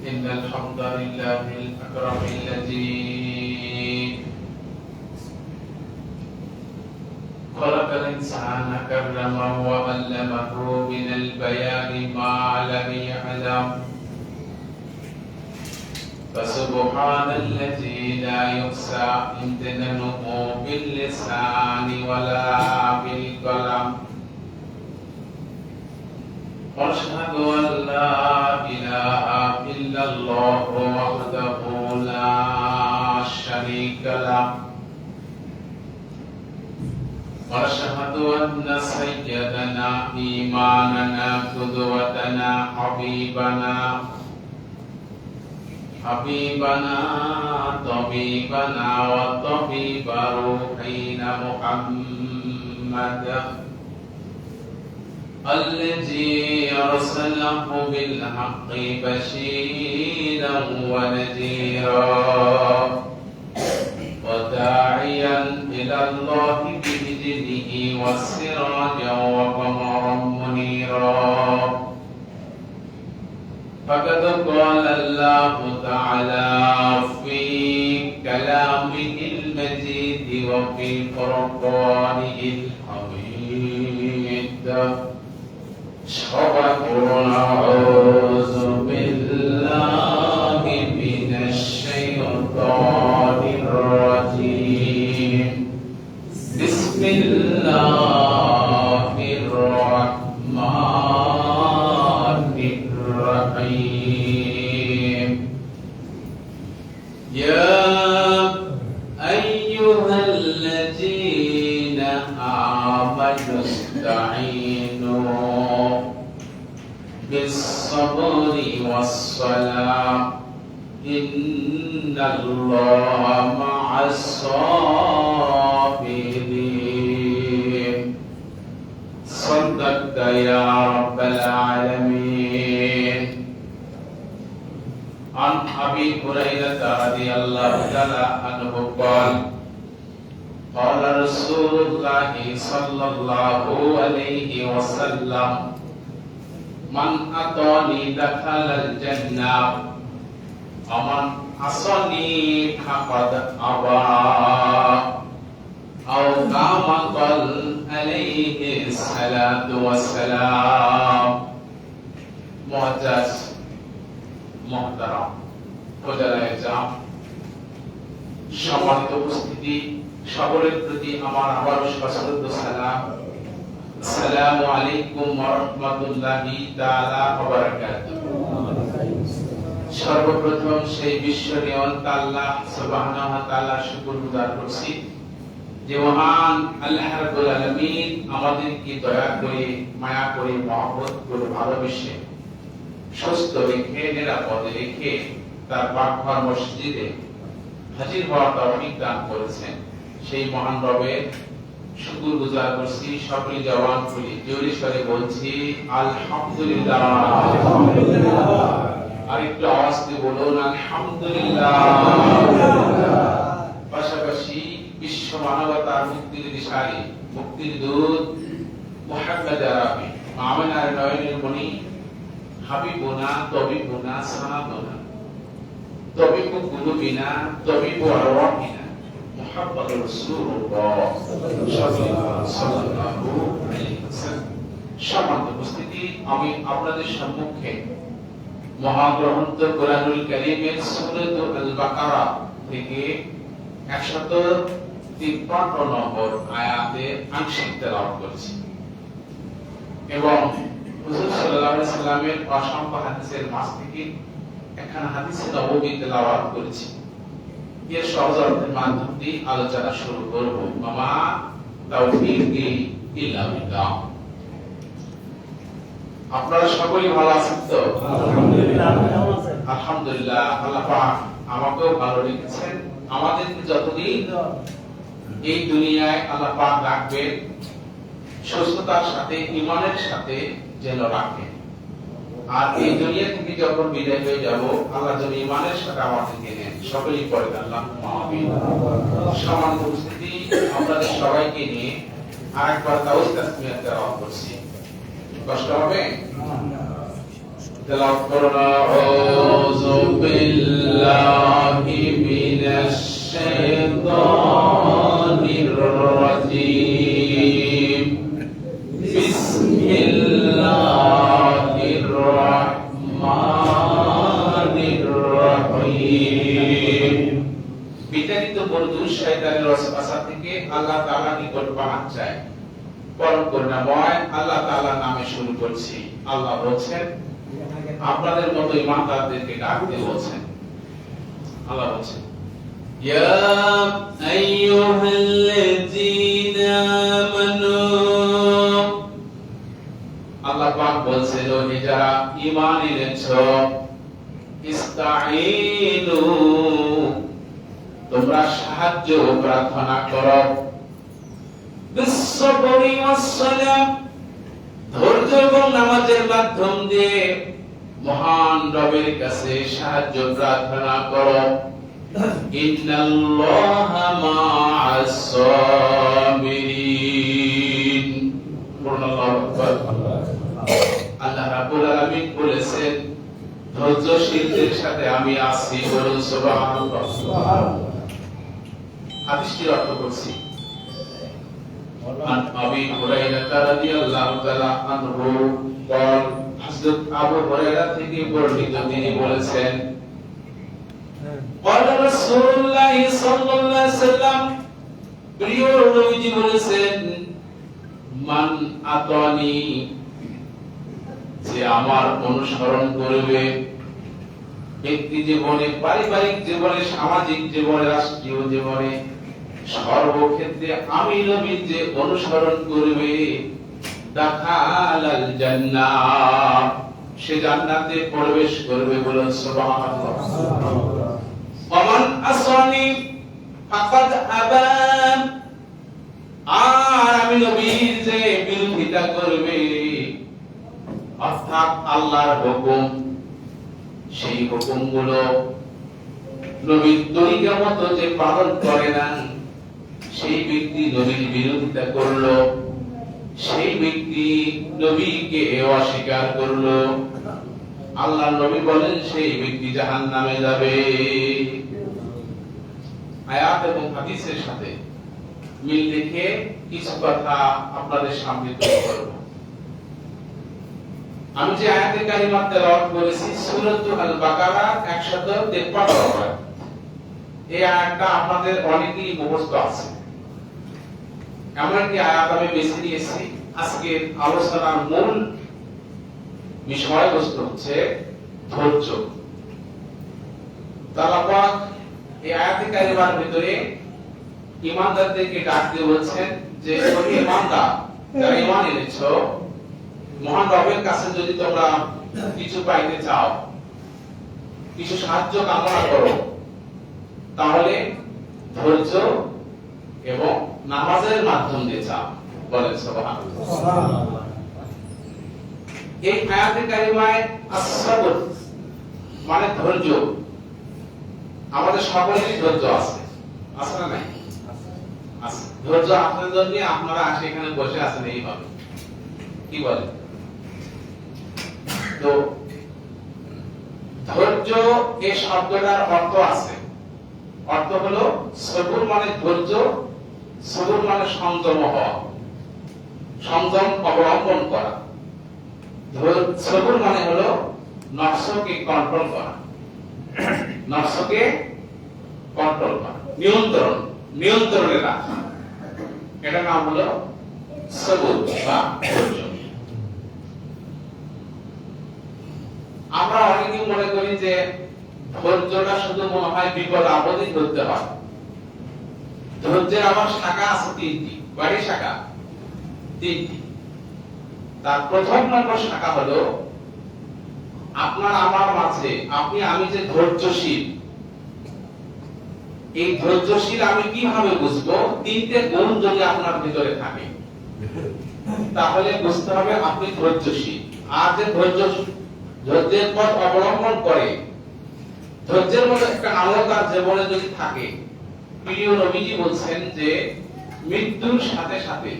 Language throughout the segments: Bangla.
إن الحمد لله الأكرم الذي خلق الإنسان كرمه وعلمه من البيان ما لم يعلم فسبحان الذي لا يحصى امتنانه باللسان ولا بالقلم واشهد ان لا اله الا الله وحده لا شريك له واشهد ان سيدنا ايماننا قدوتنا حبيبنا طبيبنا وطبيب روحنا محمد الذي أرسله بالحق بشيرا ونذيرا وداعيا إلى الله بإذنه وسراجا وقمرا منيرا فقد قال الله تعالى في كلامه المجيد وفي فرقانه الحميد أعوذ بالله من الشيطان الرجيم بسم الله الرحمن الرحيم يا أيها الذين آمنوا استعينوا بالصبر والصلاة إن الله مع الصابرين صدقت يا رب العالمين عن أبي هريرة رضي الله تعالى عنه قال قال رسول الله صلى الله عليه وسلم من أطاني دخل الجنة ومن عصاني فقد أبى أو كما قال عليه الصلاة والسلام معزز محترم খোদারায়ে জাম সম্মানিত উপস্থিতি সকলের প্রতি আমার আবারও সশ্রদ্ধ সালাম আসসালামু আলাইকুম ওয়া রাহমাতুল্লাহি তাআলা ওয়া বারাকাতুহু সর্বপ্রথম সেই বিশ্ব নিয়ন্তা আল্লাহ সুবহানাহু ওয়া তাআলা শুকরগুজার করছি যে মহান আল্লাহ রাব্বুল আলামিন আমাদেরকে দয়া করে মায়া করে মহব্বত করে ভালোবেসে সুস্থ রেখে নিরাপদে রেখে তার পাকঘর মসজিদে হাজির হওয়ার তৌফিক দান করেছেন সেই মহান রবের শুকরগুজার করছি সকলে জবান খুলে জোরে সরে বলছি আলহামদুলিল্লাহ আর একটু আওয়াজ দিয়ে বলুন আলহামদুলিল্লাহ পাশাপাশি বিশ্ব মানবতার মুক্তির দিশারি মুক্তির দূত মুহাম্মদ আরবি আমিনার নয়নের মণি হাবিবুনা তবিবুনা সানাবুনা তবিবু কুলুবিনা তবিবু আরওয়াহিনা মুহাম্মদুর রাসূলুল্লাহ সাল্লাল্লাহু আলাইহি ওয়াসাল্লাম সম্মানিত উপস্থিতি আমি আপনাদের সম্মুখে মহাগ্রন্থ কোরআনুল কারীমের সূরা আল বাকারা থেকে 153 নম্বর আয়াতে আংশিক তেলাওয়াত করেছি এবং হুজুর সাল্লাল্লাহু আলাইহি সাল্লামের অসংখ্য হাদিসের মাঝ থেকে একখানা হাদিসে নববী তেলাওয়াত করেছি এর সহজ অর্থের মাধ্যম দিয়ে আলোচনা শুরু করব মামা তাওফীকি ইল্লা বিল্লাহ আপনারা সকলেই ভালো আছেন তো আলহামদুলিল্লাহ আলহামদুলিল্লাহ আল্লাহ পাক আমাকেও ভালো রেখেছেন আমাদেরকে যতদিন এই দুনিয়ায় আল্লাহ পাক রাখবেন সুস্থতার সাথে ঈমানের সাথে যেন রাখেন আর এই দুনিয়া থেকে যখন বিদায় হয়ে যাব আল্লাহ যেন ঈমানের সাথে আমাদেরকে নেন সকলেই পড়েন আল্লাহুম্মা আমিন সম্মানিত উপস্থিতি আপনাদের সবাইকে নিয়ে আরেকবার তাওহীদ তাসমিয়াত তেলাওয়াত করছি কষ্ট হবে তেলাওয়াত করুন আউযু বিল্লাহি মিনাশ শাইতানির রাজীম বিসমিল্লাহির রাহমানির রহিম। বিতাড়িত বন্ধু শয়তানের ওয়াসওয়াসা থেকে আল্লাহ তাআলার নিকট পানাহ চাই। পরম করুণাময় আল্লাহ তাআলার নামে শুরু করছি। আল্লাহ বলেন আপনাদের মতো ইমানদারদেরকে ডাকতে বলেন। আল্লাহ বলেন ইয়া আইয়ুহাল্লাযীনা আমানু, আল্লাহ পাক বলেন ও যারা ঈমান এনেছো, ইস্তাঈনু তোমরা সাহায্য প্রার্থনা করো, বিসসবরি ওয়াসসালাম ধৈর্য এবং নামাজের মাধ্যম দিয়ে মহান রবের কাছে সাহায্য প্রার্থনা করো। ইন্নাল্লাহা মা'আস সাবিরিন। আল্লাহু আকবার। আল্লাহ রাব্বুল আলামিন বলেছেন ধৈর্যশীলদের সাথে আমি আছি। বলুন সুবহানাল্লাহ। হাদিসটির অর্থ করছি। عن أبي هريرة رضي الله تعالى عنه قال حضرت আবু হুরায়রা থেকে বর্ণিত তিনি বলেছেন قال رسول الله صلى الله عليه وسلم প্রিয় নবীজি বলেছেন মান আতানি যে আমার অনুসরণ করবে, ব্যক্তি জীবনে, পারিবারিক জীবনে, সামাজিক জীবনে, রাষ্ট্রীয় জীবনে, সর্বক্ষেত্রে আমি নবীর যে অনুসরণ করবে, দাখালাল জান্নাহ সে জান্নাতে প্রবেশ করবে। বলুন সুবহানাল্লাহ। ওমান আসানি ফাকাদ আবা, আর আমি নবীর যে বিরোধিতা করবে, অর্থাৎ আল্লাহর হুকুম, সেই হুকুমগুলো নবীর তরিকা মতো যে পালন করে না, সেই ব্যক্তি নবীর বিরোধিতা করলো, সেই ব্যক্তি নবীকে অস্বীকার করলো, আল্লাহ নবী বলেন সেই ব্যক্তি জাহান্নামে যাবে। আয়াত এবং হাদিসের সাথে মিল রেখে কিছু কথা আপনাদের সামনে তুলে ধরব। আমি যে আয়াতে কারিমা তেলাওয়াত করেছি সূরাতুল আল-বাকারা 153 নম্বর। এই আয়াতটা আপনাদের অনেকেরই মুখস্থ আছে। এমন একটি আয়াত আমি বেছে নিয়েছি। আজকের আলোচনার মূল বিষয়বস্তু হচ্ছে ধৈর্য। আল্লাহ পাক এই আয়াতে কারিমার ভিতরে ঈমানদারদেরকে ডাক দিয়ে বলছেন যে তোমরা ঈমানদার, যারা ঈমান এনেছো, মহান রবের কাছে যদি তোমরা কিছু পাইতে চাও, কিছু সাহায্য কামনা করো, তাহলে ধৈর্য এবং নামাজের মাধ্যম দিয়ে চাও। বলেন সুবহানাল্লাহ। এই আয়াতে কারিমায় as-sabr মানে ধৈর্য। আমাদের সকলেরই ধৈর্য আছে, আছে না নাই? আছে। ধৈর্য আপনাদের জন্য আপনারা আসে এখানে বসে আছেন এইভাবে। কি বলেন? তো ধৈর্য এই শব্দটার অর্থ আছে। অর্থ হলো সবুর মানে ধৈর্য, সবুর মানে সংযম হওয়া, সংযম অবলম্বন করা। সবুর মানে হলো নফসকে কন্ট্রোল করা, নফসকে কন্ট্রোল করা, নিয়ন্ত্রণে রাখা। এটা নাম হলো সবুর বা ধৈর্য। আমরা অনেকেই মনে করি যে ধৈর্যটা শুধু মনে হয় বিপদ আপদে ধরতে হয়। ধৈর্যের আমার শাখা আছে 3টি। কয়টি শাখা? 3টি। তার প্রথম নম্বর শাখা হলো আপনার আমার মাঝে, আপনি আমি যে ধৈর্যশীল, এই ধৈর্যশীল আমি কিভাবে বুঝবো? 3টে গুণ যদি আপনার ভিতরে থাকে তাহলে বুঝতে হবে আপনি ধৈর্যশীল। আর যে ধৈর্যের পথ অবলম্বন করে, ধৈর্যের মতো একটা আমল তার জীবনে যদি থাকে, প্রিয় নবীজি বলছেন যে মৃত্যুর সাথে সাথে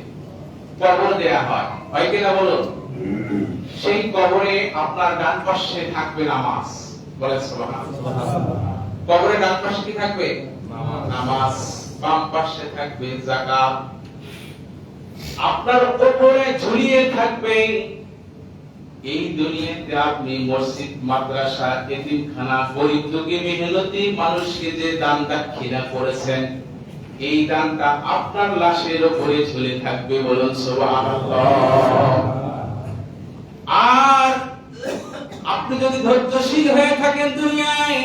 কবর দেয়া হয়। হয় কিনা বলুন? সেই কবরে আপনার ডান পাশে থাকবে নামাজ। বলেন সুবহানাল্লাহ। কবরে ডান পাশে কি থাকবে? নামাজ। বাম পাশে থাকবে যাকাত। আপনার উপরে ঝুলিয়ে থাকবে এই দুনিয়াতে আপনি মসজিদ, মাদ্রাসা, এতিমখানা, গরিব দুঃখী মেহনতি মানুষকে যে দান দক্ষিণা করেছেন, এই দানটা আপনার লাশের উপরে ঝুলে থাকবে। বলুন সুবহানাল্লাহ। আর আপনি যদি ধৈর্যশীল হয়ে থাকেন দুনিয়ায়,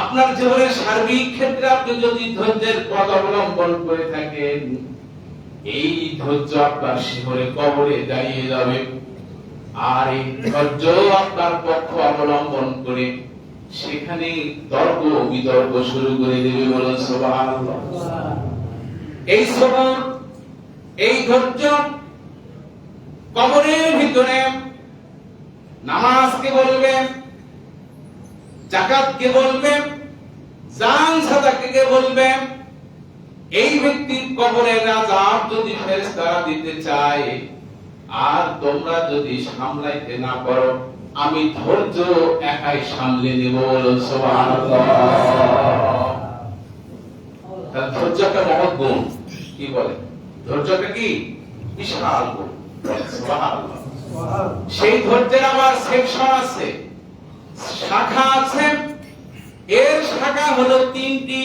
আপনার জীবনের সার্বিক ক্ষেত্রে আপনি যদি ধৈর্যের পথ অবলম্বন করে থাকেন, এই ধৈর্য আপনার শিহরে কবরে দাঁড়িয়ে যাবে। আর এই ধৈর্য আপনার পক্ষ অবলম্বন করে সেখানে তর্ক বিতর্ক শুরু করে দেবে। বলুন সুবহানাল্লাহ। এই সবর, এই ধৈর্য কবরের ভিতরে নামাজকে বলবে, যাকাতকে বলবে, জান সাদাকাকে বলবে। এই ব্যক্তির কবরের আযাব যদি ফেরেশতারা দিতে চায় আর তোমরা যদি সামলাইতে না পারো, আমি ধৈর্য একাই সামলে নেব। বলুন সুবহানাল্লাহ। তার ধৈর্যটা মহৎ গুণ। কি বলে? ধৈর্যটা কি বিশাল গুণ। সুবহানাল্লাহ। সেই ধৈর্যের আবার সেকশন আছে, শাখা আছে। এর শাখা হলো 3টি।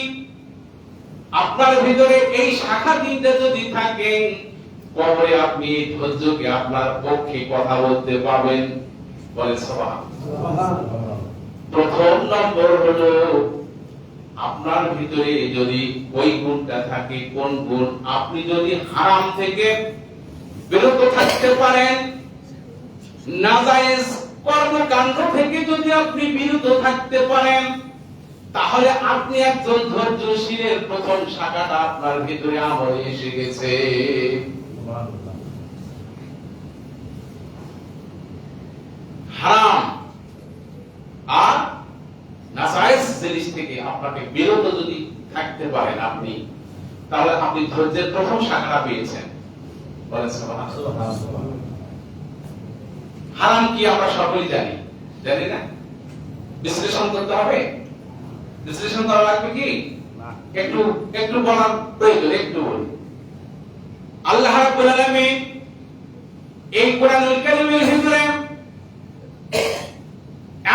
আপনার ভিতরে এই শাখা 3টা যদি থাকে, কবরে আপনি এই ধৈর্যকে আপনার পক্ষে কথা বলতে পারবেন। বলে সুবহানাল্লাহ। প্রথম নম্বর হলো আপনার ভিতরে যদি ওই গুণটা থাকে। কোন গুণ? আপনি যদি হারাম থেকে বিরত থাকতে পারেন, নাজায়েজ কর্মকাণ্ড থেকে যদি আপনি বিরত থাকতে পারেন, তাহলে আপনি একজন ধৈর্যশীলের প্রথম শাখাটা আপনার ভিতরে আমলে এসে গেছে। হারাম আর নাজায়েজ জিনিস থেকে আপনাকে বিরত যদি থাকতে পারেন আপনি, তাহলে আপনি ধৈর্যের প্রথম শাখাটা পেয়েছেন। বলেন সুবহানাল্লাহ। হারাম কি আমরা সকলেই জানি, জানি না? বিশ্লেষণ করতে হবে? বিশ্লেষণ করা লাগবে কি? একটু একটু বলার প্রয়োজন, একটু বলি। আল্লাহ রাব্বুল আলামিন এই কোরআনুল কারীমের ভিতরে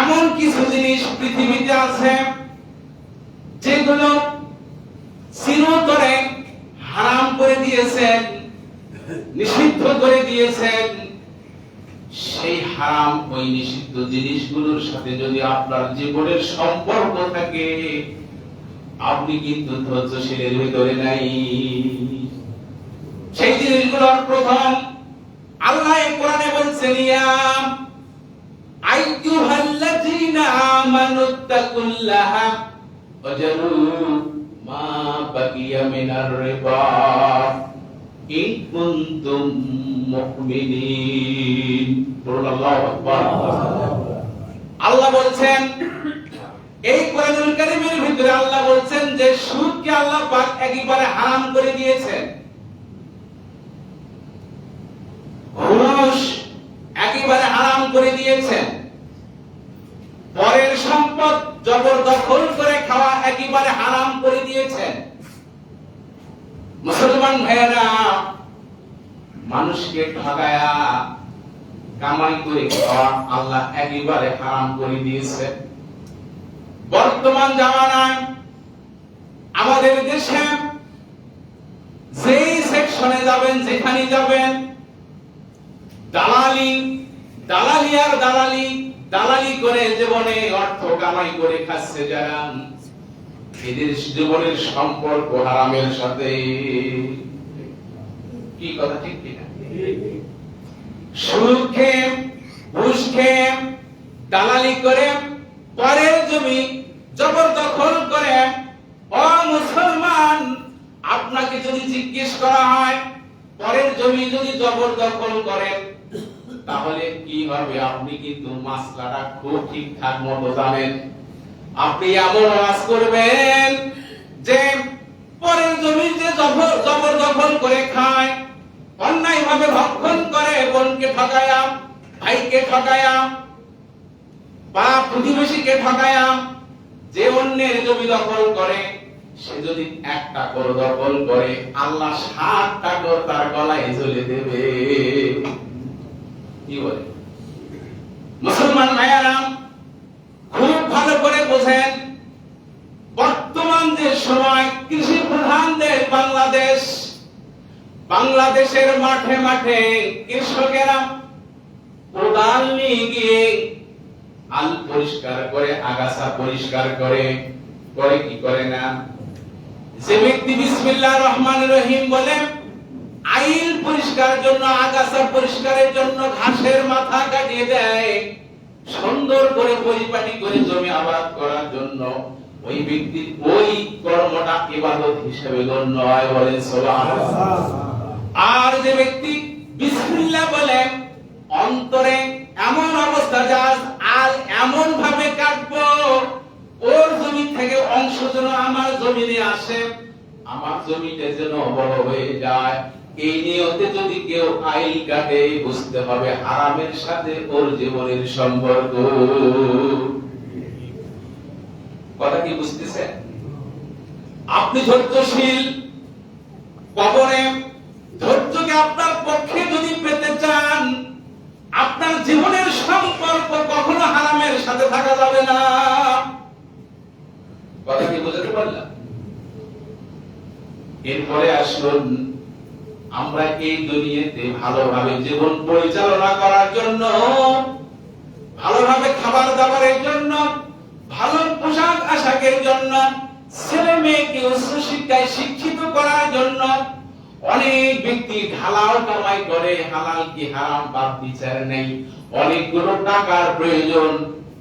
এমন কিছু জিনিস পৃথিবীতে আছে যেগুলো চিরতরে হারাম করে দিয়েছেন, নিষিদ্ধ করে দিয়েছেন। সেই হারাম, ওই নিষিদ্ধ জিনিসগুলোর সাথে যদি আপনার জীবনের সম্পর্ক থাকে, আপনি কিন্তু ধৈর্যশীলের ভিতরে নাই। সেই জিনিসগুলোর প্রথম আল্লাহ কোরআনে বলছেন, ইয়া আইয়ুহাল্লাযীনা আমানুত্তাকুল্লাহা ওয়াজারু মা বাকিয়া মিনার রিবা ইন কুনতুম মুমিনিন। আল্লাহু আকবার। আল্লাহ বলছেন এই কোরআনুল কারীমের ভিতরে, আল্লাহ বলছেন যে সুদকে আল্লাহ পাক একেবারে হারাম করে দিয়েছেন, ঘুষ একেবারে হারাম করে দিয়েছেন, পরের সম্পদ জবরদখল করে খাওয়া একেবারে হারাম করে দিয়েছেন। মুসলমান ভাইয়েরা, মানুষকে ঠকায়া কামাই করে খাওয়া আল্লাহ একেবারে হারাম করে দিয়েছে। বর্তমান জামানায় আমাদের দেশে যেই সেকশনে যাবেন, যেখানে যাবেন, দালালি, দালালি আর দালালি, দালালি করে জীবনে অর্থ কামাই করে খাচ্ছে যারা, এদের জীবনের সম্পর্ক হারামের সাথে। কি কথা ঠিক কিনা? সুদ খেয়ে, ঘুষ খেয়ে, দালালি করে, পরের জমি জবরদখল করে। ও মুসলমান, আপনাকে যদি জিজ্ঞেস করা হয় পরের জমি যদি জবরদখল করেন তাহলে কি হবে, আপনি কিন্তু মাসলাটা খুব ঠিকঠাক মতো জানেন। আপনি এমন ওয়াজ করবেন যে পরের জমি যে জবরদখল করে খায়, অন্যায় ভাবে ভক্ষণ করে, বোনকে ঠকায়া, ভাইকে ঠকায়া, বা প্রতিবেশীকে ঠকায়া, যে অন্যের জমি দখল করে, সে যদি একটা কর দখল করে, আল্লাহ 7টা কর তার গলায় ঝুলে দেবে। কি বলে? মুসলমান ভাইয়ারা খুব ভালো করে বোঝেন, বর্তমান যে সময় কৃষি প্রধান দেশ বাংলাদেশ, বাংলাদেশের মাঠে মাঠে কৃষকেরা কোদাল নিয়ে গিয়ে আল পরিষ্কার করে, আগাছা পরিষ্কার করে, করে কি করে না? যে ব্যক্তি বিসমিল্লাহির রহমানির রহিম বলে আইল পরিষ্কারের জন্য, আগাছা পরিষ্কারের জন্য ঘাসের মাথা কাটিয়ে দেয়, সুন্দর করে পরিপাটি করে জমি আবাদ করার জন্য, ওই ব্যক্তির ওই কর্মটা ইবাদত হিসেবে গণ্য হয়। বলেন সুবহানাল্লাহ। আর যে ব্যক্তি বিসমিল্লাহ বলে অন্তরে এমন অবস্থা যা আর এমন ভাবে কাটবো ওর জমি থেকে অংশ যেন আমার জমিনে আসে, আমার জমিটা যেন বড় হয়ে যায়, এই নিয়তে যদি কেউ আইল কাটে, বুঝতে হবে হারামের সাথে ওর জীবনের সম্পর্ক। কথা কি বুঝতেছেন? আপনি ধৈর্যশীল, কবরে ধৈর্যকে আপনার পক্ষে যদি পেতে চান, আপনার জীবনের সম্পর্ক কখনো হারামের সাথে থাকা যাবে না। কথা কি বুঝতে পারলাম? এরপরে আসুন, আমরা এই দুনিয়াতে ভালোভাবে জীবন পরিচালনা করার জন্য, ভালোভাবে খাবার দাবারের জন্য, ভালো পোশাক আশাকের জন্য, ছেলে মেয়েকে উচ্চ শিক্ষায় শিক্ষিত করার জন্য অনেক ব্যক্তি হালাল কামাই করে, হালাল কি হারাম বাদ বিচার নেই, অনেকগুলো টাকার প্রয়োজন,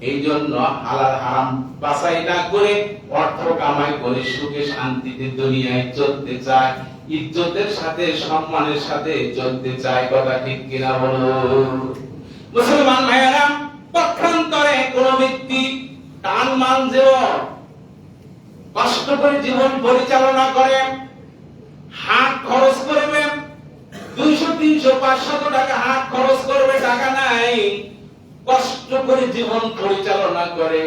এই জন্য হালাল হারাম বাছাই না করে অর্থ কামাই করে সুখে শান্তিতে দুনিয়ায় চলতে চায়, ইজ্জতের সাথে সম্মানের সাথে চলতে চায়। কথা ঠিক কিনা বলুন? মুসলমান ভাইয়েরা, পক্ষান্তরে কোন ব্যক্তি টান মান যেও কষ্ট করে জীবন পরিচালনা করে, হাত খরচ করবে 200, 300, 500 টাকা হাত খরচ করবে, টাকা নাই, কষ্ট করে জীবন পরিচালনা করে,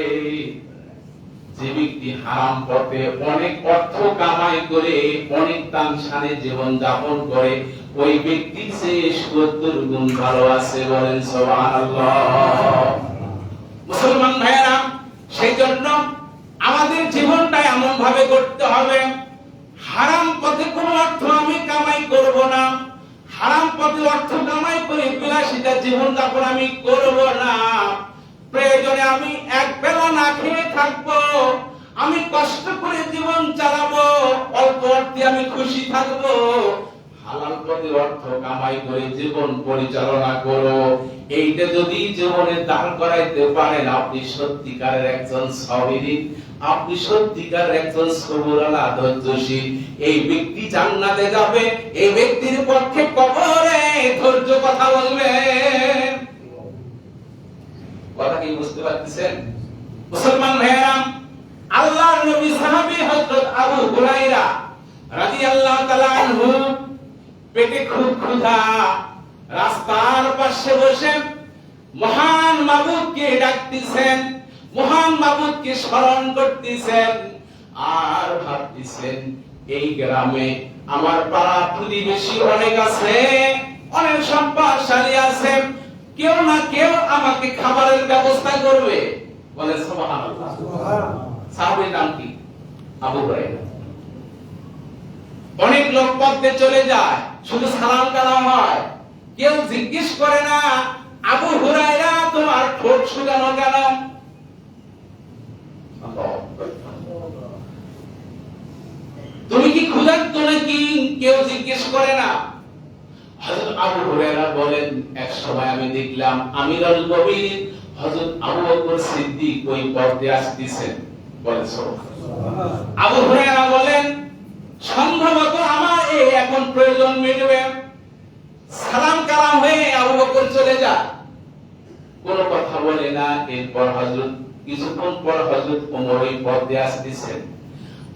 যে ব্যক্তি হারাম পথে অনেক অর্থ কামাই করে অনেক তানশানে জীবন যাপন করে, ওই ব্যক্তির চেয়ে 70 গুণ ভালো আছে। বলেন সুবহানাল্লাহ। মুসলমান ভাইয়েরা, সেই জন্য আমাদের জীবনটা এমন ভাবে করতে হবে, হারাম পথে কোনো অর্থ আমি কামাই করব না, হারাম পথে অর্থ কামাই করে বিলাসিতা জীবন যাপন আমি করব না। প্রয়োজনে আমি এক বেলা না খেয়ে থাকবো, আমি কষ্ট করে জীবন চালাবো, অল্প অর্থে আমি খুশি থাকবো। হালাল পথে অর্থ কামাই করে জীবন পরিচালনা করো, এইটা যদি জীবনে দান করাইতে পারেন, আপনি সত্যিকারের একজন সাবির, আপনি সত্যিকার একজন সবুরালা ধৈর্যশীল। এই ব্যক্তি জান্নাতে যাবে, এই ব্যক্তির পক্ষে কবরে ধৈর্য কথা বলবেন। কথা কি বুঝতে পারতেছেন? মুসলমান ভাইয়েরা, আল্লাহর নবী সাহাবী হযরত আবু হুরায়রা রাদিয়াল্লাহু তাআলা আনহু পেটে খুব ক্ষুধা, রাস্তার পাশে বসে মহান মাবুদকে ডাকতেছেন, মহান মাবুদকে স্মরণ করতেছেন, আর ভাবতেছেন এই গ্রামে আমার পাড়া প্রতিবেশী অনেক আছে, অনেক সম্পদশালী আছে, কেউ না কেউ আমাকে খাবারের ব্যবস্থা করবে। বলে সুবহানাল্লাহ। সাহাবীর নাম কি? আবু হুরায়রা। অনেক লোক পথে চলে যায়, শুধু সালাম কালাম হয়, কেউ জিজ্ঞেস করে না আবু হুরায়রা তোমার ঠোঁট শুকানো কেন? তুমি কি ক্ষুধার্ত নাকি? কেউ জিজ্ঞেস করে না। হযরত আবু হুরায়রা বলেন, এক সময় আমি দেখলাম আমিরুল মুমিনিন হযরত আবু বকর সিদ্দিক ওই পথে আসতেছেন। বলে সুবহানাল্লাহ। আবু হুরায়রা বলেন, সম্ভবত আমার এই এখন প্রয়োজন মিটবে। সালাম কালাম হয়ে আবু বকর চলে যায়, কোনো কথা বলে না। এরপর হযরত কিছুক্ষণ পর হযরত ওমর ওই পথে আসতেছেন।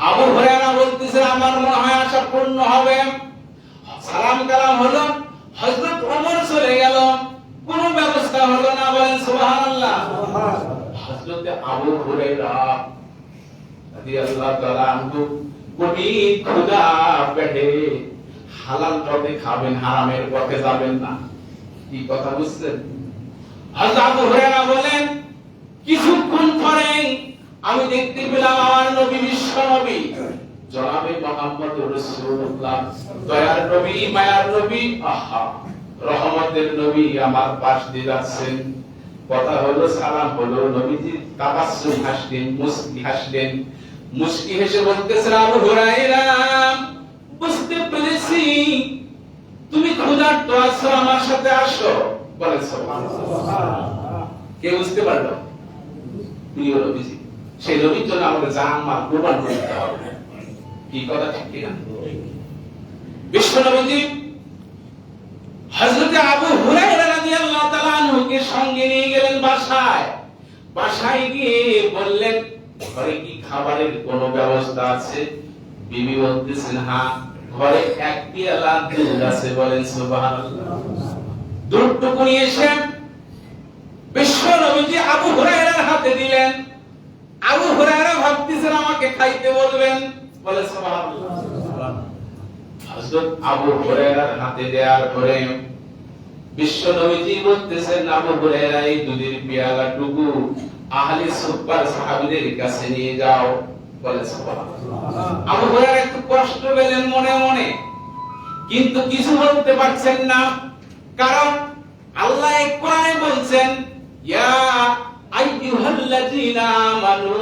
আবু হুরায়রা বলতেছেন, আমার মনে হয় আশা পূর্ণ হবে। সালাম কালাম হলো, হযরত ওমর চলে গেল, কোনো ব্যবস্থা হলো না, বলেন সুবহানাল্লাহ। হযরত আবু হুরায়রা রাদিয়াল্লাহু তাআলা আনহু কোটি ক্ষুধা পেটে হালাল পথে খাবেন, হারামের পথে যাবেন না। কি কথা বুঝছেন? হযরত আবু হুরায়রা বলেন, কিছুক্ষণ পরে আমি দেখতে পেলাম আমার নবী, বিশ্ব নবী জনাবে মুহাম্মদুর রাসূলুল্লাহ, দয়ার নবী, মায়ার নবী, আহা রহমতের নবী আমার পাশ দিয়ে যাচ্ছেন। কথা হলো, সালাম হলো, নবীজি তাবাসসুম হাসলেন, মুস্কি হাসলেন, মুস্কি হেসে বলতেছেন, আবু হুরায়রা বুঝতে পেরেছি তুমি ক্ষুধার্ত আছো, আমার সাথে আসো। বলেন সুবহানাল্লাহ। কে বুঝতে পারলো? প্রিয় নবীজি। সেই নবীর জন্য আমাদের জান মাল কুরবান করতে হবে। কি কথা ঠিক কিনা? বিশ্ব নবীজি হযরত আবু হুরায়রা রাদিয়াল্লাহু তাআলা আনহুকে সঙ্গে নিয়ে গেলেন বাসায়। বাসায় গিয়ে বললেন, ঘরে কি খাবারের কোনো ব্যবস্থা আছে? বিবি বলতেছেন, হ্যাঁ, ঘরে এক পেয়ালা দুধ আছে। বলেন সুবহানাল্লাহ। দুধটুকু নিয়ে এসে বিশ্ব নবীজি আবু হুরায়রার হাতে দিলেন। আবু হুরায়রা ভাবতেছেন আমাকে খাইতে বলবেন। বলে সুবহানাল্লাহ। হযরত আবু হুরায়রার হাতে দেওয়ার পরে বিশ্ব নবীজি বলতেছেন, আবু হুরায়রা এই দুধের পেয়ালাটুকু আহলে সুফার সাহাবীদের কাছে নিয়ে যাও। বলে সুবহানাল্লাহ। আবু হুরায়রা একটু কষ্ট পেলেন মনে মনে, কিন্তু কিছু বলতে পারছেন না, কারণ আল্লাহ কোরআনে বলছেন, ইয়া আইয়ুহাল্লাযীনা আমানু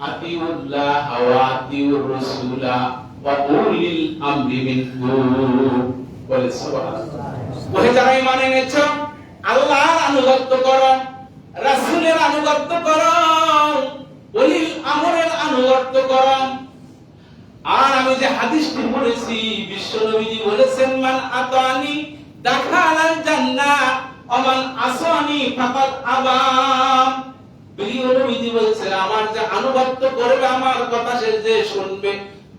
আতিউল্লাহ ওয়া আতিউর রাসূলা ওয়া উলিল আমরি মিনকুম। বলে সুবহানাল্লাহ। ওহে যারা ঈমান এনেছো, আল্লাহর আনুগত্য করো, রাসূলের আনুগত্য করো, উলিল আমরের আনুগত্য করো। আর আমি যে হাদিসটি পড়েছি, বিশ্ব নবীজি বলেছেন, মান আতানি দাখালাল জান্নাহ ওয়া মান আসানি ফাকাদ আবা। প্রিয় নবীজি বলেছেন, আমার যে আনুগত্য করবে, আমার কথা সে যে শুনবে,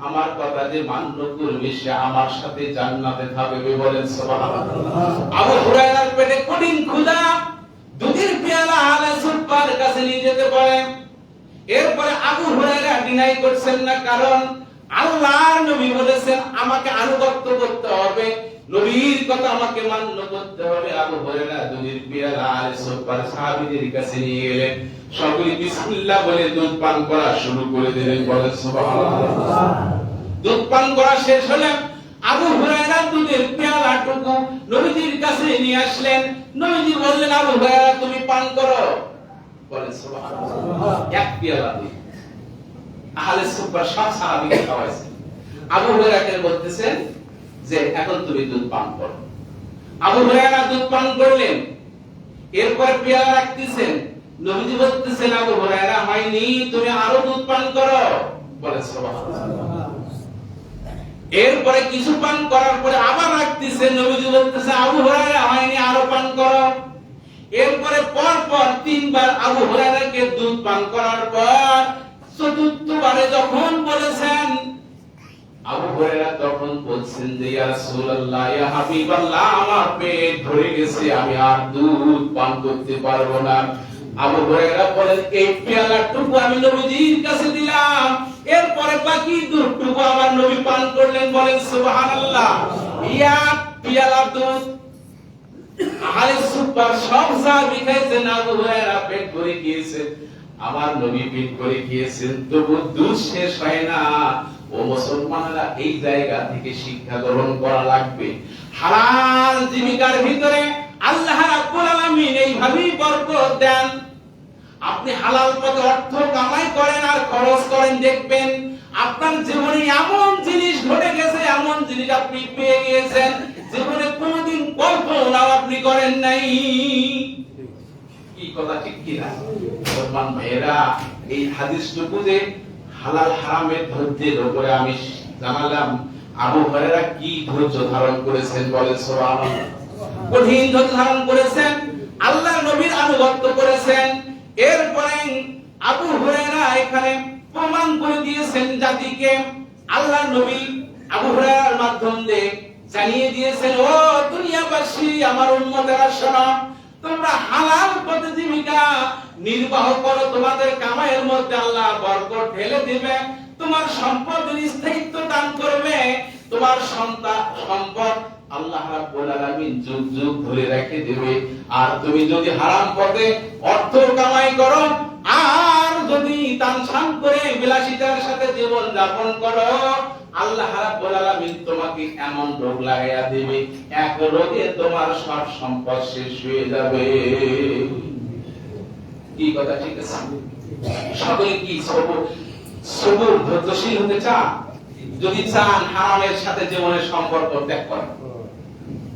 আমার কথা যে মান্য করবে, সে আমার সাথে জান্নাতে থাকবে। বলেন সুবহানাল্লাহ। আবু হুরায়রার পেটে কঠিন ক্ষুধা, দুধের পেয়ালা আহলে সুফার কাছে নিয়ে যেতে পারে। এরপরে আবু হুরায়রা ডিনাই করছেন না, কারণ আল্লাহর নবী বলেছেন আমাকে আনুগত্য করতে হবে, নবীর কথা আমাকে মান্য করতে হবে। আবু হুরায়রা দুধের পেয়ালা আহলে সুফার সাহাবীদের কাছে নিয়ে গেলেন, সকলে বিসমিল্লাহ বলে দুধ পান করা শুরু করে দিলেন। বলেন সুবহানাল্লাহ। দুধ পান করা শেষ হলে আবু হুরায়রা দুধের পেয়ালাটুকু নবীজির কাছে নিয়ে আসলেন। নবীজি বললেন, আবু হুরায়রা তুমি পান করো। বলেন সুবহানাল্লাহ। এক পেয়ালা দুধ আহলে সুফার সব সাহাবীকে খাওয়াইছেন। আবু হুরায়রাকে বলতেছেন যে এখন তুমি দুধ পান করো। আবু হুরায়রা দুধ পান করলেন, এরপর পেয়ালা রাখতেছেন। নবীজি বলতেছেন, আবু হুরায়রা হয়নি, তুমি আরো দুধ পান করো। বলে সুবহানাল্লাহ। এরপরে কিছু পান করার পরে আবার রাখতেছেন। নবীজি বলতেছেন, আবু হুরায়রা হয়নি, আরো পান করো। এরপরে পর তিনবার আবু হুরায়রাকে দুধ পান করার পর চতুর্থবারে যখন বলেছেন, আবু হুরায়রা তখন বলছেন যে, ইয়া রাসূলুল্লাহ, ইয়া হাবিবাল্লাহ, আমার পেট ভরে গেছে, আমি আর দুধ পান করতে পারবো না। আবু হুরায়রা বলেন, এই পেয়ালাটুকু আমি নবীজির কাছে দিলাম, এরপরে বাকি দুধটুকু আমার নবী পান করলেন। বলেন সুবহানাল্লাহ। ইয়া পেয়ালা দুধ আহলে সুফার সব সাহাবী খাইছেন, আবু হুরায়রা পেট ভরে গিয়েছে, আমার নবী পেট ভরে গিয়েছেন, তবু দুধ শেষ হয় না। ও মুসলমানরা, এই জায়গা থেকে শিক্ষা গ্রহণ করা লাগবে। হালাল জীবিকার ভিতরে আল্লাহ রাব্বুল আলামিন এইভাবেই বরকত দেন। আপনি হালাল পথে অর্থ কামাই করেন আর খরচ করেন, দেখবেন আপনার জীবনে এমন জিনিস ঘটে গেছে, এমন জিনিস আপনি পেয়ে গিয়েছেন জীবনে কোনোদিন কল্পনাও আপনি করেন নাই। কি কথা ঠিক কি না? মুসলমান ভাইয়েরা, এই হাদিসটুকু যে হালাল হারামের ধৈর্যের উপরে আমি জানালাম, আবু হুরায়রা কি ধৈর্য ধারণ করেছেন। বলেন সুবহানাল্লাহ। কঠিন ধৈর্য ধারণ করেছেন, আল্লাহর নবীর আনুগত্য করেছেন। এরপরে আবু হুরায়রা এখানে প্রমাণ করে দিয়েছেন জাতিকে, আল্লাহর নবী আবু হুরায়রার মাধ্যমে জানিয়ে দিয়েছেন, ও দুনিয়াবাসী, আমার উম্মতেরা শোনো, তোমরা হালাল পথে জীবিকা নির্বাহ করো, তোমাদের কামাইয়ের মধ্যে আল্লাহ বরকত ঢেলে দিবে, তোমার সম্পদের স্থায়িত্ব দান করবে, তোমার সম্পদ আল্লাহ রাব্বুল আলামিন যুগ যুগ ধরে রেখে দেবে। আর তুমি যদি হারাম পথে অর্থ কামাই করো আর যদি তানসান করে বিলাসিতার সাথে জীবন যাপন করো, আল্লাহ রাব্বুল আলামিন তোমাকে এমন রোগ লাগাইয়া দেবে, এক রোগে তোমার সব সম্পদ শেষ হয়ে যাবে। কি কথা ঠিক আছে? সকলে কি সবুর ধৈর্যশীল হতে চান? যদি চান হারামের সাথে জীবনের সম্পর্ক ত্যাগ করেন,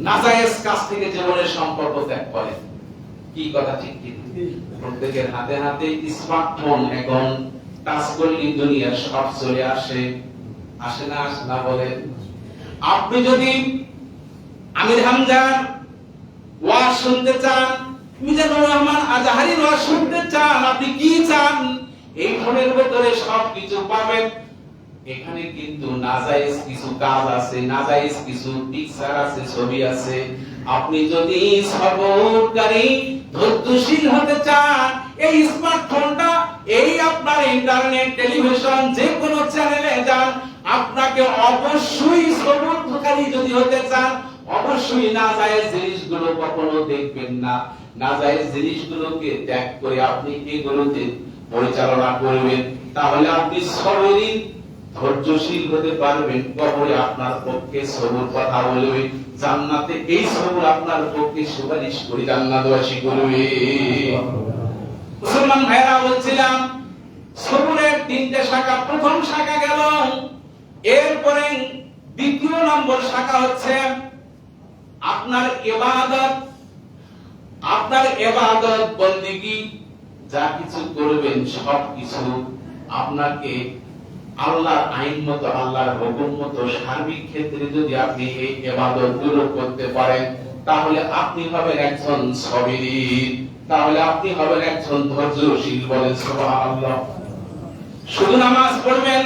নাজায়েজ কাজ থেকে জীবনের সম্পর্ক ত্যাগ করেন। কি কথা ঠিক কি? প্রত্যেকের হাতে হাতে স্মার্টফোন, এখন টাচ করলে দুনিয়ার সব চলে আসে, আসে না? আসে না বলে? আপনি যদি আমির হামজার ওয়াজ শুনতে চান, মিজানুর রহমান আজহারীর ওয়াজ শুনতে চান, আপনি কি চান? এই ফোনের ভিতরে সবকিছু পাবেন। এখানে কিন্তু নাজায়েজ কিছু কাজ আছে, নাজায়েজ কিছু পিকচার আছে, ছবি আছে। আপনি যদি সবরকারী ধৈর্যশীল হতে চান, এই স্মার্টফোনটা, এই আপনার ইন্টারনেট, টেলিভিশন, যে কোনো চ্যানেলে যান, আপনাকে অবশ্যই সবরকারী যদি হতে চান, অবশ্যই নাজায়েজ জিনিসগুলো কখনো দেখবেন না। নাজায়েজ জিনিসগুলোকে ত্যাগ করে আপনি এগুলোতে পরিচালনা করবেন, তাহলে আপনি সবরই ধৈর্যশীল হতে পারবেন। কবরে আপনার পক্ষে সবর কথা বলবে, জান্নাতে এই সবর আপনার পক্ষে সুপারিশ করে জান্নাতবাসী করবে। মুসলমান ভাইরা, বলছিলাম সবরের তিনটে শাখা। প্রথম শাখা গেল, এরপরে দ্বিতীয় নম্বর শাখা হচ্ছে আপনার ইবাদত। আপনার ইবাদত বন্দেগী যা কিছু করবেন সবকিছু আপনাকে আল্লাহর আইন মতো, আল্লাহর হুকুম মতো সার্বিক ক্ষেত্রে যদি আপনি এই ইবাদত গুলো করতে পারেন, তাহলে আপনি হবেন একজন সবিরী, তাহলে আপনি হবেন একজন ধৈর্যশীল। বলেন সুবহানাল্লাহ। শুধু নামাজ পড়বেন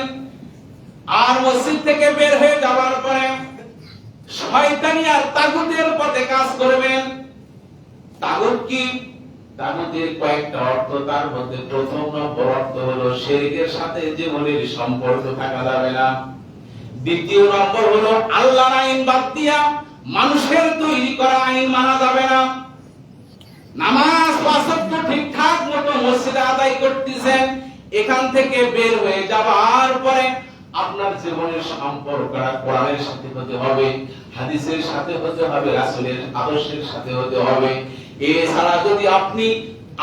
আর মসজিদ থেকে বের হয়ে যাওয়ার পরে শয়তানি আর তাগুতের পথে কাজ করবেন। তাগুত কি? তাগুতের কয়েকটা অর্থ, তার মধ্যে প্রথম নম্বর অর্থ হলো শিরকের সাথে জীবনের সম্পর্ক থাকা যাবে না। দ্বিতীয় নম্বর হলো আল্লাহর আইন বাদ দিয়া মানুষের তৈরি করা আইন মানা যাবে না। নামাজ পাঁচ ওয়াক্ত ঠিকঠাক মতো মসজিদে আদায় করতেছেন, এখান থেকে বের হয়ে যাওয়ার পরে আপনার জীবনের সম্পর্কটা কোরআনের সাথে হতে হবে, হাদিসের সাথে হতে হবে, রাসূলের আদর্শের সাথে হতে হবে। এছাড়া যদি আপনি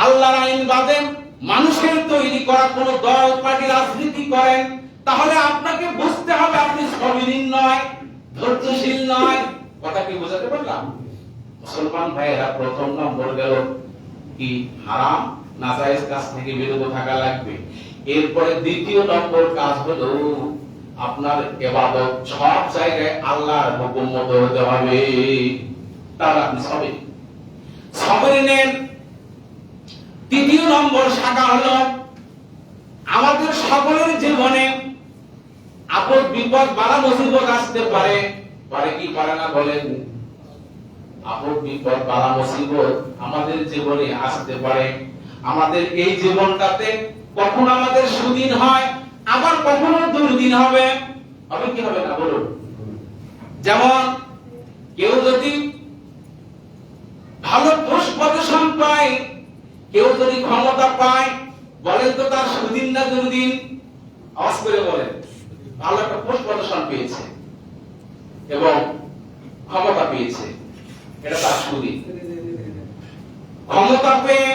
আল্লাহর আইন বাদে মানুষের তৈরি করা কোন দল, পার্টি, রাজনীতি করেন, তাহলে আপনাকে বুঝতে হবে আপনি সবিরী নয়, ধৈর্যশীল নয়। কথা কি বোঝাতে পারলাম? মুসলমান ভাইয়েরা, প্রথম নম্বর গেল কি? হারাম নাজায়েজ কাজ থেকে বিরত থাকা লাগবে। এরপরে দ্বিতীয় নম্বর কাজ হলো আপনার ইবাদত সব জায়গায় আল্লাহর হুকুম মতো হতে হবে, তাহলে আপনি সবিরী। সবরিনের তৃতীয় নম্বর শাখা হলো আমাদের সকলের জীবনে আপদ বিপদ বালা মুসিবত আসতে পারে, পারে কি পারে না বলেন? আপদ বিপদ বালা মুসিবত আমাদের জীবনে আসতে পারে। আমাদের এই জীবনটাতে কখনো আমাদের সুদিন হয়, আবার কখনো দুর্দিন হবে। হবে কি হবে না বলুন? যেমন কেউ যদি ভালো পোস্ট পজিশন পায়, কেউ যদি ক্ষমতা পায়, বলেন তো তার সুদিন না দুর্দিন? আওয়াজ করে বলেন। ভালো একটা পোস্ট পজিশন পেয়েছে এবং ক্ষমতা পেয়েছে, এটা তার সুদিন। ক্ষমতা পেয়ে,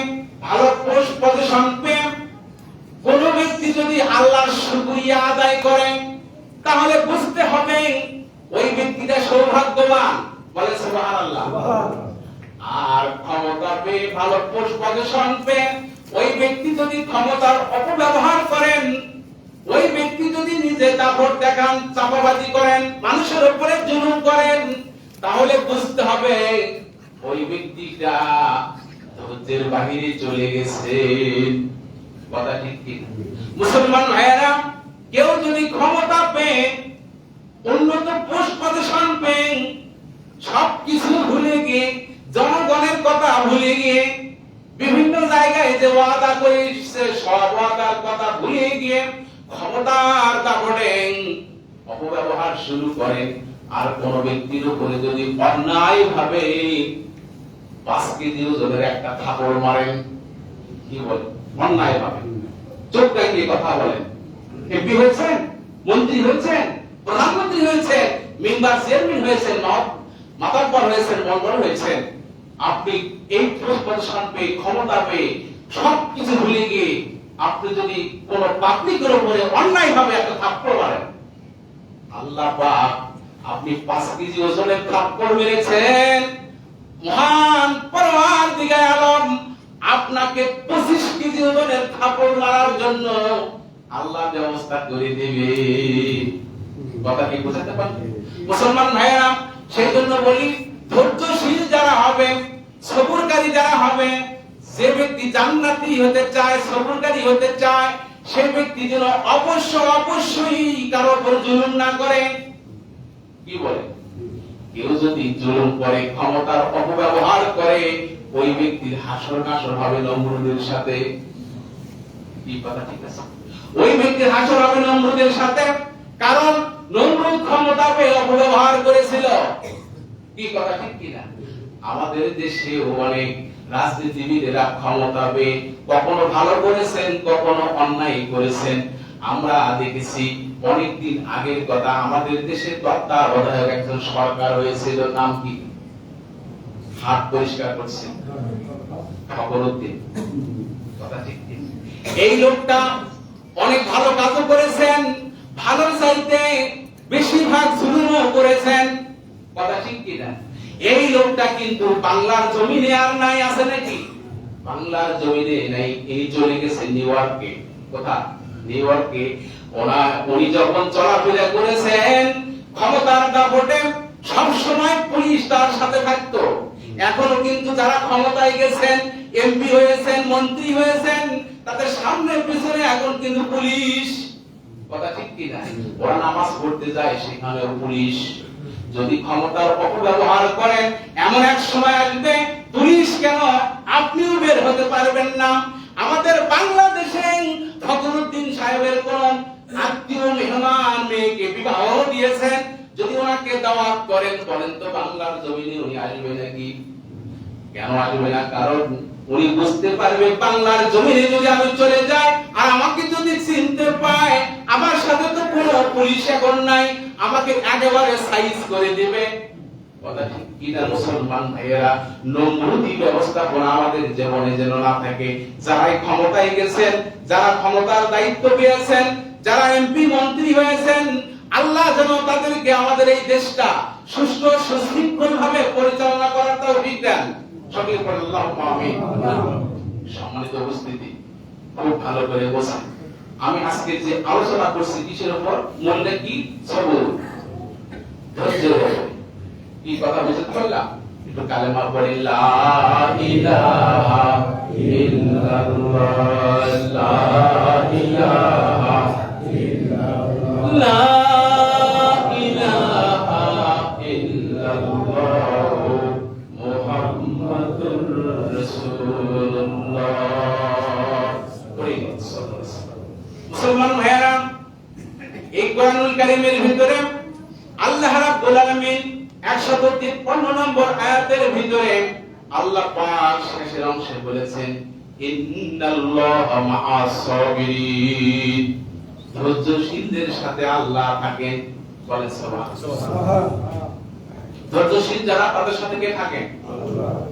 ভালো পোস্ট পজিশন পেয়ে কোন ব্যক্তি যদি আল্লাহর শুকরিয়া আদায় করে, তাহলে বুঝতে হবে ওই ব্যক্তিটা সৌভাগ্যবান। বলে সুবহানাল্লাহ। আর ক্ষমতা পেয়ে, ভালো পোস্ট পজিশন পেয়ে ওই ব্যক্তি যদি ক্ষমতার অপব্যবহার করেন, ওই ব্যক্তি যদি নিজে দাপট দেখান, চাপাবাজি করেন, মানুষের উপরে জুলুম করেন, তাহলে বুঝতে হবে ওই ব্যক্তিটা ধৈর্যের বাহিরে চলে গেছে। কথা ঠিক কি? মুসলমান ভাইয়েরা, কেউ যদি ক্ষমতা পেয়ে, উন্নত পোস্ট পজিশন পেয়ে সবকিছু ভুলে গিয়ে, জনগণের কথা ভুলে গিয়ে, বিভিন্ন জায়গায় যে ওয়াদা করেছে সব ওয়াদার কথা ভুলে গিয়ে ক্ষমতার দাপটে অপব্যবহার শুরু করেন। আর কোন ব্যক্তির উপরে যদি অন্যায় ভাবে 5 কেজি ওজনের একটা থাপড় মারেন, কি বলেন? অন্যায় ভাবে চোখ দেখিয়ে কথা বলেন। এমপি হয়েছেন, মন্ত্রী হয়েছেন, প্রধানমন্ত্রী হয়েছেন, মেম্বার চেয়ারম্যান হয়েছেন, মাতব্বর হয়েছেন, মন্ত্রী হয়েছেন, আপনি এই পজিশন পেয়ে, ক্ষমতা পেয়ে সবকিছু ভুলে গিয়ে আপনি যদি কোন পাবলিকের উপরে অন্যায় ভাবে একটা থাপ্পড় মারেন, আল্লাহ পাক আপনি 5 কেজি ওজনের থাপ্পড় মেরেছেন, মহান পরওয়ারদিগার আলম আপনাকে 25 কেজি ওজনের থাপ্পড় মারার জন্য আল্লাহ ব্যবস্থা করে দেবে। কথা কি বুঝতে পারছেন মুসলমান ভাইরা? সেই জন্য বলি, ধৈর্যশীল যারা হবে, সবুরকারী যারা হবে, যে ব্যক্তি জান্নাতি হতে চায়, সবুরকারী হতে চায়, সে ব্যক্তি যেন অবশ্যই কারোর উপর জুলুম না করে। কি বলে? কেউ যদি জুলুম করে, ক্ষমতার অপব্যবহার করে, ওই ব্যক্তির হাসর নাসর হবে নমরুদের সাথে। কি কথা ঠিক আছে? ওই ব্যক্তির হাসর হবে নমরুদের সাথে, কারণ নমরুদ ক্ষমতা পেয়ে অপব্যবহার করেছিল। কি কথা ঠিক কিনা? আমাদের দেশে অনেক রাজনীতিবিদেরা ক্ষমতা পেয়ে কখনো ভালো করেছেন, কখনো অন্যায় করেছেন। আমরা দেখেছি অনেকদিন আগের কথা, আমাদের দেশে তত্ত্বাবধায়ক একজন সরকার হয়েছিল, নাম কি? হাত পরিষ্কার করছেন ফখরুদ্দিন। কথা ঠিক কি? এই লোকটা অনেক ভালো কাজও করেছেন, ভালো চাইতে বেশিরভাগ জুলুমও করেছেন। কথা ঠিক কিনা? এই লোকটা কিন্তু বাংলার জমিনে আর নাই, আছে নাকি? বাংলার জমিনে নাই, এই চলে গেছে নিউ ইয়র্কে। কোথায়? নিউ ইয়র্কে। উনি যখন চলাফেরা করেছেন ক্ষমতার দাপটে, সবসময় পুলিশ তার সাথে থাকতো। এখনো কিন্তু যারা ক্ষমতায় গেছেন, এমপি হয়েছেন, মন্ত্রী হয়েছেন, তাদের সামনে পিছনে এখন কিন্তু পুলিশ। কথা ঠিক কিনা? ওরা নামাজ পড়তে যায়, সেখানেও পুলিশ। যদি ক্ষমতার অপব্যবহার করেন, এমন এক সময় আসবে পুলিশ কেন আপনিও বের হতে পারবেন না। আমাদের বাংলাদেশে ফখরুদ্দিন সাহেবের কোন আত্মীয় মেহমান মেয়েকে বিবাহ দিয়েছেন, যদি ওনাকে দাওয়াত করেন, বলেন তো বাংলার জমিনে উনি আসবে নাকি? কেন আসবে না? কারণ উনি বুঝতে পারবে বাংলার জমিনে যদি আমি চলে যাই আর আমাকে যদি চিনতে পায়, আমার সাথে তো কোনো পুলিশ এখন নাই, আমাকে একেবারে সাইজ করে দিবে। কথা ঠিক কিনা মুসলমান ভাইয়েরা? নমরুদি ব্যবস্থাপনা আমাদের জীবনে যেন না থাকে। যারা ক্ষমতায় গেছেন, যারা ক্ষমতার দায়িত্ব পেয়েছেন, যারা এমপি মন্ত্রী হয়েছেন, আল্লাহ যেন তাদেরকে আমাদের এই দেশটা সুষ্ঠু সুশৃঙ্খল ভাবে পরিচালনা করার তৌফিক দেন। সকলে বলেন আল্লাহুম্মা আমিন। সম্মানিত উপস্থিতি, খুব ভালো করে বোঝেন, আমি আজকে যে আলোচনা করছি কিসের উপর? মূল্যে কি? সবর, ধৈর্য। কি কথা বুঝতে পারলাম? একটু কালেমা পড়ি, লা ইলাহা ইল্লাল্লাহ, লা ইলাহা ইল্লাল্লাহ, লা ইলাহা ইল্লাল্লাহ, মুহাম্মাদুর রাসূলুল্লাহ। মুসলমান ভাইয়েরা, এই কোরআনুল কারীমের ভিতরে আল্লাহ রাব্বুল আলামিন 153 নম্বর আয়াতের ভিতরে আল্লাহ পাক শেষের অংশে বলেছেন, ইন্নাল্লাহা মা'আস সাবিরিন। ধৈর্যশীলদের সাথে আল্লাহ থাকেন। বলেন সুবহানাল্লাহ। ধৈর্যশীল যারা, তাদের সাথে কে থাকেন?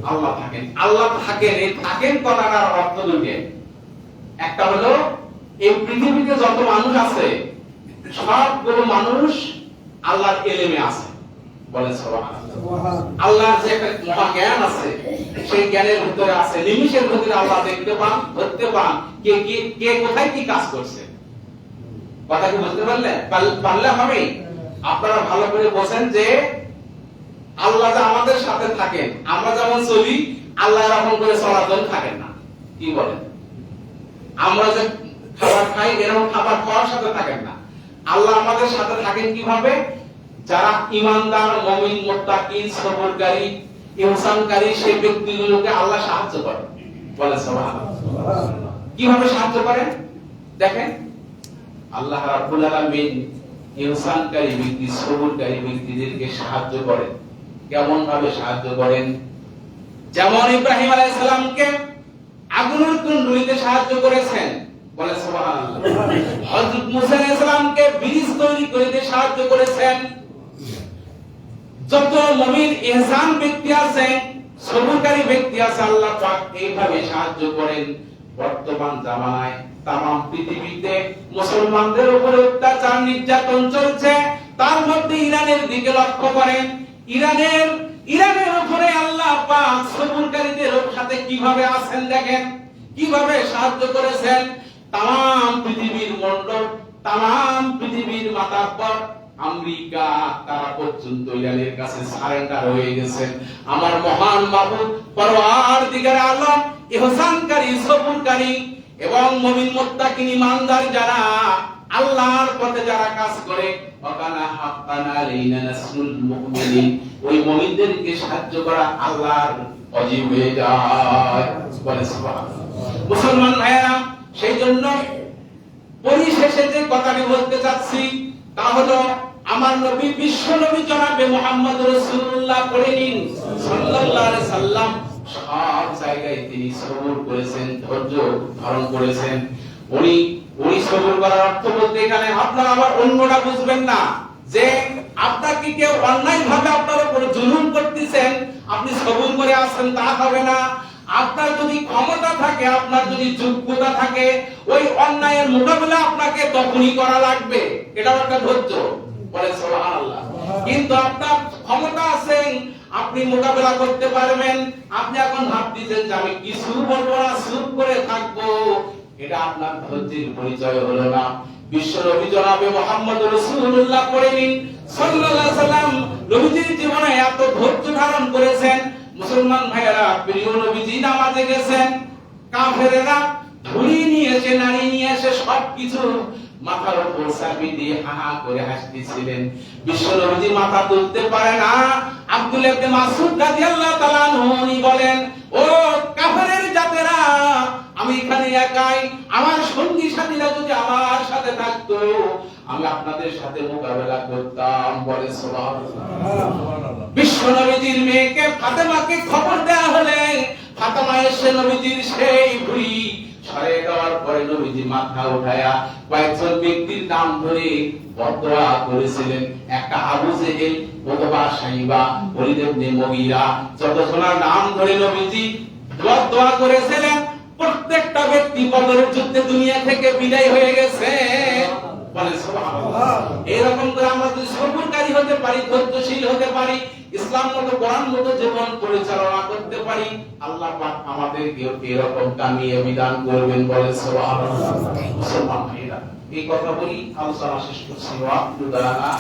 আল্লাহ থাকেন। আল্লাহ থাকেন, এই থাকেন কথাটার অর্থ দুটো। একটা হলো এই পৃথিবীতে যত মানুষ আছে, সবগুলো মানুষ আল্লাহর এলেমে আছে। বলেন সুবহানাল্লাহ। আল্লাহর যে একটা মহা জ্ঞান আছে, সেই জ্ঞানের ভিতরে আছে। নিমিষের ভিতরে আল্লাহ দেখতে পান, ধরতে পান কে কে কোথায় কি কাজ করছে। কথা কি বুঝতে পারলেন? পারলে হবে। আপনারা ভালো করে বোঝেন যে আল্লাহ যে আমাদের সাথে থাকেন, আমরা যেমন চলি, আল্লাহ এরকম করে চলাচল থাকেন না। কি বলেন? আমরা যে খাবার খাই, এরকম খাবার খাওয়ার সাথে থাকেন না। আল্লাহ আমাদের সাথে থাকেন কিভাবে? যারা ঈমানদার, মুমিন, মুত্তাকিন, সবরকারী, ইহসানকারী সেই ব্যক্তিগুলোকে আল্লাহ সাহায্য করে। বলে সুবহানাল্লাহ। কিভাবে সাহায্য করেন দেখেন, আল্লাহ রাব্বুল আলামিন ইহসানকারী ব্যক্তি, সবরকারী ব্যক্তিদেরকে সাহায্য করেন। কেমন ভাবে সাহায্য করেন? যেমন ইব্রাহিম আলাইহিস সালামকে আগুনের কুণ্ডুলিতে সাহায্য করেছেন। বলে সুবহানাল্লাহ। হযরত মুসা আলাইহিস সালামকে ব্রিজ তৈরি করতে সাহায্য করেছেন। যত মুমিন ইহসান ব্যক্তি আছে, সবরকারী ব্যক্তি আছে, আল্লাহ পাক এইভাবে সাহায্য করেন। বর্তমান জামানায় তামাম পৃথিবীতে মুসলমানদের উপরে অত্যাচার, নির্যাতন চলছে। তার মধ্যে ইরানের দিকে লক্ষ্য করেন। ইরানের উপরে আল্লাহ পাক সবরকারীদের সাথে কিভাবে আছেন দেখেন, কিভাবে সাহায্য করেছেন। তাম পৃথিবীর মণ্ডল, তাম পৃথিবীর মাতাব্বর আমেরিকা, তারা পর্যন্ত ইরানের কাছে সারেন্ডার হয়ে গেছেন। আমার মহান মাবুদ পরওয়ারদিগার আলম ইহসানকারী, সবরকারী এবং মুমিন, মুত্তাকিন, ঈমানদার যারা আল্লাহর পথে যারা কাজ করে, ওয়াকানা হাক্কান আলাইনা নাসরুল মুমিনিন, ওই মুমিনদেরকে সাহায্য করা আল্লাহর ওয়াজিব হয়ে যায়। বলে সুবহানাল্লাহ। মুসলমান ভাইরা, সেই জন্য পরিশেষে যে কথাটি বলতে চাচ্ছি তা হলো, আমার নবী, বিশ্ব নবী জনাবে মুহাম্মদ রাসূলুল্লাহ করেন সাল্লাল্লাহু আলাইহি সাল্লাম সব জায়গায় তিনি সবর করেছেন, ধৈর্য ধারণ করেছেন। উনি সবর করার অর্থ বলতে এখানে আপনারা আবার অন্যটা বুঝবেন না যে আপনাকে কেউ অন্যায় ভাবে আপনার উপর জুলুম করতেছেন, আপনি সবর করে আছেন, তা হবে না। আপনার যদি ক্ষমতা থাকে, আপনার যদি যোগ্যতা থাকে, ওই অন্যায়ের মোকাবিলা আপনাকে তখনই করা লাগবে। এটাও একটা ধৈর্য। বলে সুবহানাল্লাহ। কিন্তু আপনার ক্ষমতা আছে, আপনি মোকাবিলা করতে পারবেন, আপনি এখন ভাবতেছেন যে আমি কিছু বলবো না, চুপ করে থাকবো, এটা আপনার ধৈর্যের পরিচয় হলো না। বিশ্ব নবী জনাবে মুহাম্মদ রাসূলুল্লাহ করেন সাল্লাল্লাহু আলাইহি সাল্লাম নবীজির জীবনে এত ধৈর্য ধারণ করেছেন। মুসলমান ভাইয়েরা, প্রিয় নবীজি নামাজে গেছেন, কাফেরেরা ধুলি নিয়ে এসে, নারী নিয়ে এসে সবকিছু মাথার উপর চাপিয়ে দিয়ে হা হা করে হাসতেছিলেন। বিশ্ব নবীজি মাথা তুলতে পারে না। আব্দুল্লাহ ইবনে মাসউদ রাদিয়াল্লাহু তাআলা আনহু বলেন, ও কাফেরের জাতেরা, আমি এখানে একাই, আমার সঙ্গী সাথীরা যদি আমার সাথে থাকতো, আমি আপনাদের সাথে মোকাবেলা করতাম। বলে সুবহানাল্লাহ। বিশ্ব নবীজির মেয়েকে ফাতেমাকে খবর দেয়া হলে ফাতেমা এসে নবীজির সেই ভুঁড়ি সরিয়ে দেওয়ার পরে নবীজি মাথা উঠায়া কয়েকজন ব্যক্তির নাম ধরে বদদোয়া করেছিলেন। একটা আবু জেহেল, উতবা, শাইবা, ওলীদ ইবনে মুগীরা, যতজনের নাম ধরে নবীজি বদদোয়া করেছিলেন। প্রত্যেকটা ব্যক্তি বদরের যুদ্ধে দুনিয়া থেকে বিদায় হয়ে গেছে। বলে সুবহানাল্লাহ। এরকম করে আমরা যদি সবরকারী হতে পারি, ধৈর্যশীল হতে পারি, ইসলাম মতো, কোরআন মতো জীবন পরিচালনা করতে পারি, আল্লাহ পাক আমাদেরকে এরকম কামিয়াবি দান করবেন। বলে সুবহানাল্লাহ। মুসলমান ভাইরা, এই কথা বলি, আলোচনা শেষ করছি। ওয়া আলহামদুলিল্লাহ।